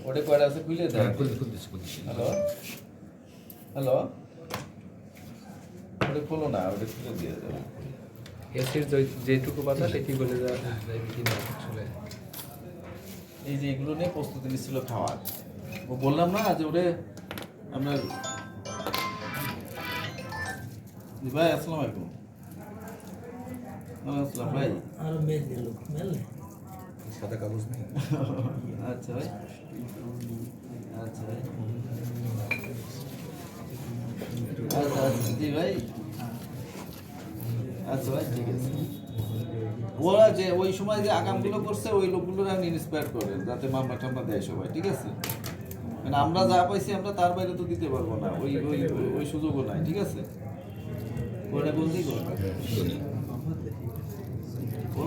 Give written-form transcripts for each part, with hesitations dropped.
ওটা কয়টা আছে খুলে দেয়। হ্যালো হ্যালো, ওটা খোলো না, ওটা খুলে দিয়ে দেবে। এসির যেটুকু পাতা সেটি বলে দেওয়া এই যে এগুলো নিয়ে প্রস্তুতি নিচ্ছিল খাওয়ার, ও বললাম না যে ওরে আপনার ভাই আসসালামু আলাইকুম। আসসালাম ভাই। আরো মেল দিল মেল সাদা কাগজ নেই। আচ্ছা ভাই, আচ্ছা ভাই, আচ্ছা আচ্ছা জি ভাই, আচ্ছা ভাই ঠিক আছে। ওরা যে ওই সময় যে আগামগুলো করছে ওই লোকগুলো আমি ইন্সপায়ার করে যাতে মামলা টামলা দেয় সবাই, ঠিক আছে? মানে আমরা যা পাইছি আমরা তার বাইরে তো দিতে পারবো না, ওই ওই ওই সুযোগও নাই, ঠিক আছে? ওটা বলতেই করবে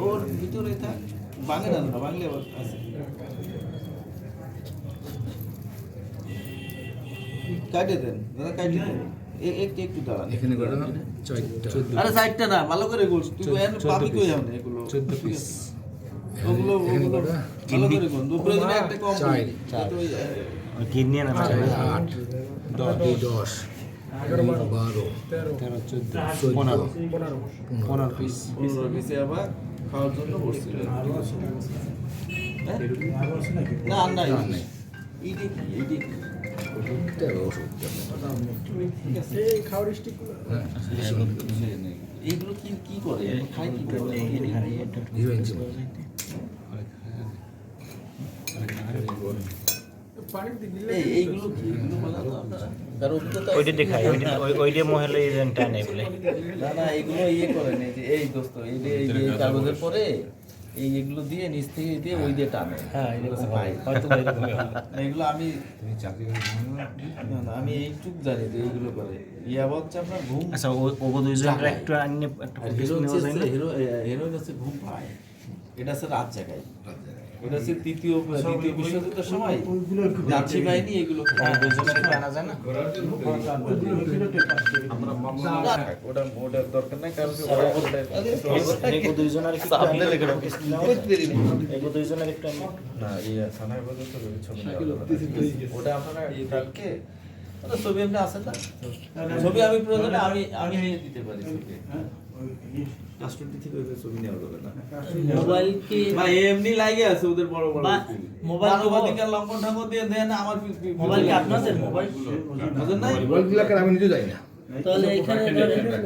ওর ভিতরে থাক, বাঙে না বাংলে আবার আছে। কাটে দেন দাদা, কাটে দেন একটু একটু দাঁড়ান এখানে করে না আরে সাইডটা না ভালো করে গোল তুই পাবি কই যাও না এগুলো 14 পিস ওগুলো ওগুলো ভালো করে গোল দুপুরে দিনে একটা কম কিনে না 8 10 11 12 13 14 15 পিস 15 পিসে আবার খাওয়ার জন্য বসছিল। না আর নাই এইটা কি এইটা কি এইগুলো কি কি করে খাই কি করে এইগুলো কি এগুলো বলা তো আপনারা কারণ অভিজ্ঞতা ওইটা দেখাই ওইটা মহলে ইভেন্টটা নেই বলে না না এগুলো ইয়ে করেন এই যে এই দোস্ত এই যে কাগজের পরে এইগুলো দিয়ে নিচ থেকে দিয়ে ওই দিয়ে টানে। হ্যাঁ পাই হয়তো এগুলো আমি তুমি চাকরি করে না না আমি এইটুক জানি যে এইগুলো করে ইয়া বলছে আপনার ঘুম। আচ্ছা ওগো দুইজনের একটু আনলে একটা হিরো নেওয়া যায় না হিরোইন হচ্ছে ঘুম পায়, এটা হচ্ছে রাত জায়গায়, ওটা হচ্ছে দ্বিতীয় বিশ্বযুদ্ধের সময় যাত্রী বাহিনী এগুলো আনা যায় না ওটা ওটার দরকার নাই কারণ এগো দুইজনের একটু এগো দুইজনের একটু না ইয়া থানায় বলে তো ছবি ওটা আপনারা কালকে ওটা ছবি এমনি আছে না ছবি আমি প্রয়োজনে আমি নিয়ে দিতে পারি রাষ্ট্রপতি থেকে ওই ছবি নেওয়া যাবে না মোবাইল কি ভাই এমনি লাগে আছে ওদের বড় বড় মোবাইল মানবাধিকার লঙ্ঘন ঠাঙ্গন দিয়ে দেন আমার মোবাইল কি আপনাদের মোবাইল বুঝেন নাই মোবাইলগুলো আমি নিজে যাই না তাহলে এখানে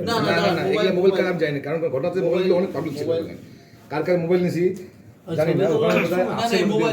না না না না এগুলো মোবাইল কার আমি যাই না কারণ ঘটনাতে মোবাইলগুলো অনেক পাবলিক ছিল কার কার মোবাইল নিছি জানি না ওখানে আছে